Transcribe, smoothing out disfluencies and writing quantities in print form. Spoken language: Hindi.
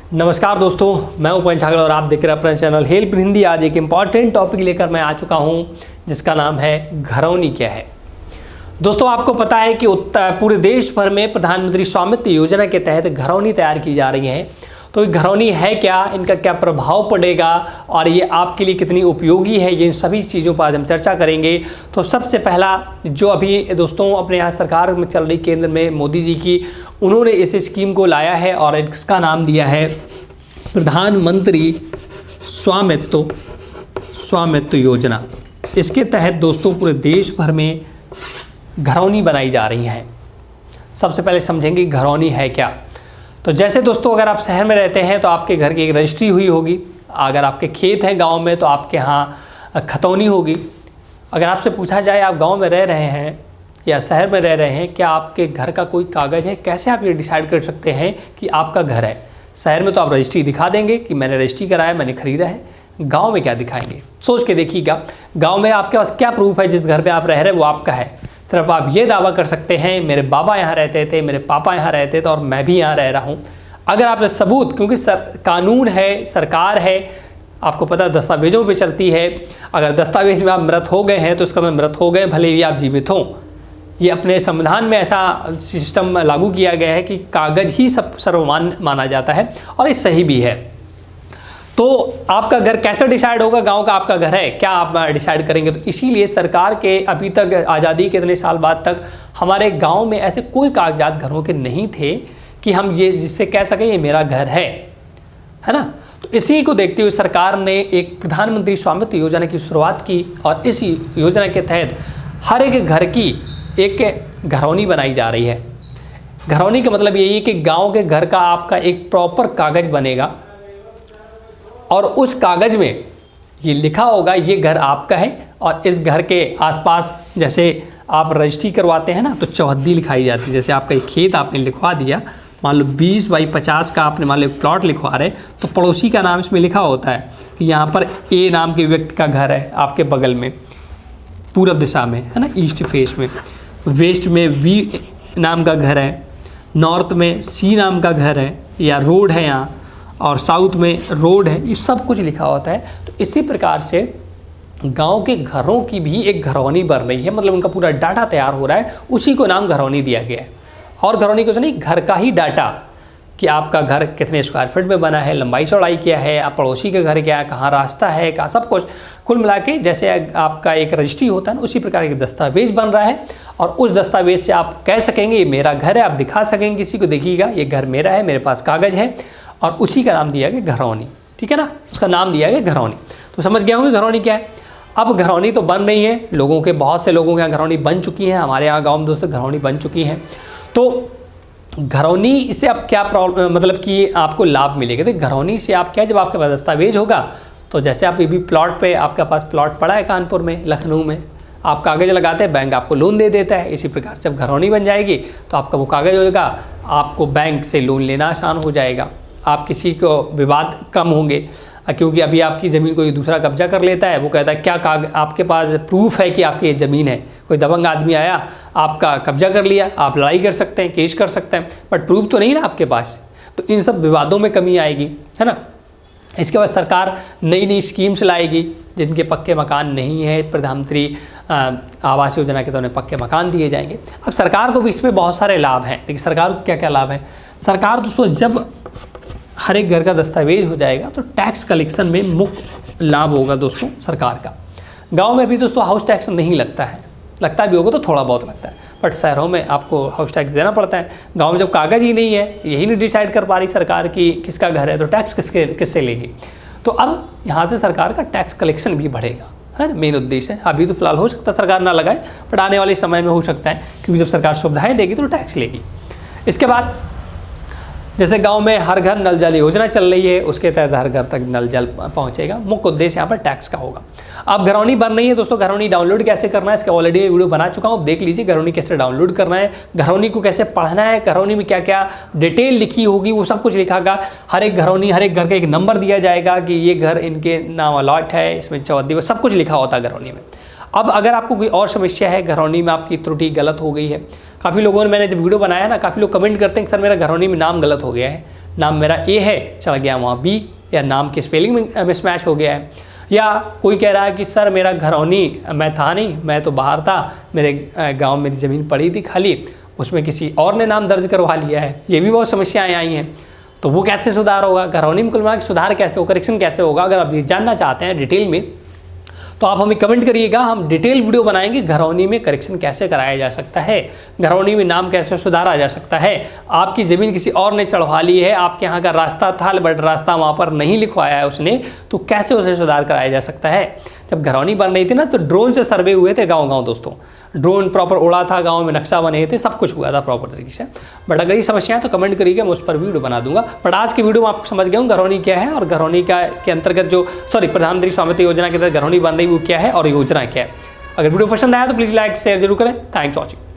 नमस्कार दोस्तों, मैं उपन छागड़ और आप देख रहे हैं अपना चैनल हेल्प इन हिंदी। आज एक इम्पॉर्टेंट टॉपिक लेकर मैं आ चुका हूं जिसका नाम है घरौनी क्या है। दोस्तों, आपको पता है कि पूरे देश भर में प्रधानमंत्री स्वामित्व योजना के तहत घरौनी तैयार की जा रही हैं। तो घरौनी है क्या, इनका क्या प्रभाव पड़ेगा और ये आपके लिए कितनी उपयोगी है, ये इन सभी चीज़ों पर आज हम चर्चा करेंगे। तो सबसे पहला जो अभी दोस्तों अपने यहाँ सरकार में चल रही केंद्र में मोदी जी की, उन्होंने इस स्कीम को लाया है और इसका नाम दिया है प्रधानमंत्री स्वामित्व योजना। इसके तहत दोस्तों पूरे देश भर में घरौनी बनाई जा रही हैं। सबसे पहले समझेंगे घरौनी है क्या। तो जैसे दोस्तों अगर आप शहर में रहते हैं तो आपके घर की एक रजिस्ट्री हुई होगी, अगर आपके खेत हैं गांव में तो आपके यहाँ खतौनी होगी। अगर आपसे पूछा जाए आप गांव में रह रहे हैं या शहर में रह रहे हैं, क्या आपके घर का कोई कागज़ है, कैसे आप ये डिसाइड कर सकते हैं कि आपका घर है। शहर में तो आप रजिस्ट्री दिखा देंगे कि मैंने रजिस्ट्री कराया, मैंने ख़रीदा है। गाँव में क्या दिखाएंगे, सोच के देखिएगा। गाँव में आपके पास क्या प्रूफ है जिस घर पर आप रह रहे हैं वो आपका है। सिर्फ आप ये दावा कर सकते हैं मेरे बाबा यहाँ रहते थे, मेरे पापा यहाँ रहते थे और मैं भी यहाँ रह रहा हूँ। अगर आप सबूत, क्योंकि कानून है, सरकार है, आपको पता है दस्तावेजों पे चलती है। अगर दस्तावेज में आप मृत हो गए हैं तो इसका मतलब मृत हो गए, भले ही आप जीवित हों। ये अपने संविधान में ऐसा सिस्टम लागू किया गया है कि कागज़ ही सर्वमान्य माना जाता है और ये सही भी है। तो आपका घर कैसे डिसाइड होगा, गांव का आपका घर है, क्या आप डिसाइड करेंगे। तो इसीलिए सरकार के अभी तक आज़ादी के इतने साल बाद तक हमारे गांव में ऐसे कोई कागजात घरों के नहीं थे कि हम ये जिससे कह सकें ये मेरा घर है ना। तो इसी को देखते हुए सरकार ने एक प्रधानमंत्री स्वामित्व योजना की शुरुआत की और इस योजना के तहत हर एक घर की एक घरौनी बनाई जा रही है। घरौनी का मतलब यही है कि गाँव के घर का आपका एक प्रॉपर कागज़ बनेगा और उस कागज़ में ये लिखा होगा ये घर आपका है और इस घर के आसपास जैसे आप रजिस्ट्री करवाते हैं ना तो चौहद्दी लिखाई जाती है। जैसे आपका एक खेत आपने लिखवा दिया, मान लो 20 बाई 50 का आपने मान लो एक प्लॉट लिखवा रहे, तो पड़ोसी का नाम इसमें लिखा होता है कि यहाँ पर ए नाम के व्यक्ति का घर है आपके बगल में, पूरब दिशा में है ना, ईस्ट फेस में। वेस्ट में वी नाम का घर है, नॉर्थ में सी नाम का घर है या रोड है यहाँ, और साउथ में रोड है। ये सब कुछ लिखा होता है। तो इसी प्रकार से गांव के घरों की भी एक घरौनी बन रही है, मतलब उनका पूरा डाटा तैयार हो रहा है, उसी को नाम घरौनी दिया गया है। और घरौनी कुछ नहीं, घर का ही डाटा कि आपका घर कितने स्क्वायर फीट में बना है, लंबाई चौड़ाई क्या है, आप पड़ोसी के घर क्या है, कहाँ रास्ता है, कहाँ सब कुछ कुल मिला के जैसे आपका एक रजिस्ट्री होता है ना, उसी प्रकार एक दस्तावेज बन रहा है। और उस दस्तावेज से आप कह सकेंगे ये मेरा घर है, आप दिखा सकेंगे किसी को, देखिएगा ये घर मेरा है, मेरे पास कागज़ है, और उसी का नाम दिया गया घरौनी। ठीक है ना, उसका नाम दिया गया घरौनी। तो समझ गए होंगे घरौनी क्या है। अब घरौनी तो बन रही है, लोगों के बहुत से लोगों के यहाँ घरौनी बन चुकी हैं, हमारे यहाँ गाँव में दोस्तों घरौनी बन चुकी हैं। तो घरौनी से अब क्या प्रॉब्लम, मतलब कि आपको लाभ मिलेगा। तो घरौनी से आप क्या, जब आपके पास दस्तावेज होगा तो जैसे आप भी प्लॉट पे, आपके पास प्लॉट पड़ा है कानपुर में, लखनऊ में, आप कागज़ लगाते हैं, बैंक आपको लोन दे देता है। इसी प्रकार जब घरौनी बन जाएगी तो आपका वो कागज़ होगा, आपको बैंक से लोन लेना आसान हो जाएगा, आप किसी को विवाद कम होंगे। क्योंकि अभी आपकी ज़मीन कोई दूसरा कब्जा कर लेता है, वो कहता है क्या आपके पास प्रूफ है कि आपकी ये ज़मीन है। कोई दबंग आदमी आया, आपका कब्जा कर लिया, आप लड़ाई कर सकते हैं, केस कर सकते हैं, बट प्रूफ तो नहीं ना आपके पास। तो इन सब विवादों में कमी आएगी, है ना। इसके बाद सरकार नई नई स्कीम्स लाएगी, जिनके पक्के मकान नहीं है, प्रधानमंत्री आवास योजना के तो उन्हें पक्के मकान दिए जाएंगे। अब सरकार को भी इसमें बहुत सारे लाभ हैं। देखिए सरकार को क्या क्या लाभ है। सरकार दोस्तों जब हर एक घर का दस्तावेज हो जाएगा तो टैक्स कलेक्शन में मुख्य लाभ होगा दोस्तों सरकार का। गांव में भी दोस्तों हाउस टैक्स नहीं लगता है, लगता भी होगा तो थोड़ा बहुत लगता है, बट शहरों में आपको हाउस टैक्स देना पड़ता है। गांव में जब कागज़ ही नहीं है, यही नहीं डिसाइड कर पा रही सरकार की किसका घर है, तो टैक्स किससे लेगी। तो अब यहाँ से सरकार का टैक्स कलेक्शन भी बढ़ेगा, है ना, मेन उद्देश्य है। अभी तो फिलहाल हो सकता है सरकार ना लगाए, बट आने वाले समय में हो सकता है, क्योंकि जब सरकार सुविधाएँ देगी तो टैक्स लेगी। इसके बाद जैसे गांव में हर घर नल जल योजना चल रही है, उसके तहत हर घर तक नल जल पहुंचेगा। मुख्य उद्देश्य यहाँ पर टैक्स का होगा। अब घरौनी बन रही है दोस्तों, घरौनी डाउनलोड कैसे करना है इसका ऑलरेडी वीडियो बना चुका हूँ, देख लीजिए। घरौनी कैसे डाउनलोड करना है, घरौनी को कैसे पढ़ना है, घरौनी में क्या क्या डिटेल लिखी होगी, वो सब कुछ लिखागा। हर एक घरौनी, हर एक घर का एक नंबर दिया जाएगा कि ये घर इनके नाम अलॉट है, इसमें चौहद्दी, सब कुछ लिखा होता है घरौनी में। अब अगर आपको कोई और समस्या है, घरौनी में आपकी त्रुटि गलत हो गई है, काफ़ी लोगों ने, मैंने जब वीडियो बनाया ना, काफ़ी लोग कमेंट करते हैं कि सर मेरा घरौनी में नाम गलत हो गया है। नाम मेरा ए है, चला गया वहाँ बी, या नाम की स्पेलिंग में मिसमैच हो गया है। या कोई कह रहा है कि सर मेरा घरौनी मैं था नहीं, मैं तो बाहर था, मेरे गांव में मेरी ज़मीन पड़ी थी खाली, उसमें किसी और ने नाम दर्ज करवा लिया है। ये भी बहुत समस्याएं आई हैं, तो वो कैसे सुधार होगा, घरौनी में कुल मिला के सुधार कैसे होगा, करेक्शन कैसे होगा। अगर आप ये जानना चाहते हैं डिटेल में तो आप हमें कमेंट करिएगा, हम डिटेल वीडियो बनाएंगे घरौनी में करेक्शन कैसे कराया जा सकता है, घरौनी में नाम कैसे सुधारा जा सकता है। आपकी ज़मीन किसी और ने चढ़वा ली है, आपके यहाँ का रास्ता था बट रास्ता वहाँ पर नहीं लिखवाया है उसने, तो कैसे उसे सुधार कराया जा सकता है। जब घरौनी बन रही थी ना तो ड्रोन से सर्वे हुए थे गाँव दोस्तों, ड्रोन प्रॉपर उड़ा था, गांव में नक्शा बने थे, सब कुछ हुआ था प्रॉपर तरीके से। बट अगर ये समस्याएं तो कमेंट करिएगा, मैं उस पर वीडियो बना दूंगा। बट आज की वीडियो में आपको समझ गया हूँ घरौनी क्या है और घरौनी के अंतर्गत जो प्रधानमंत्री स्वामित्व योजना के तहत घरौनी बन रही वो क्या है और योजना क्या है। अगर वीडियो पसंद आया तो प्लीज़ लाइक शेयर जरूर करें। Thanks for watching.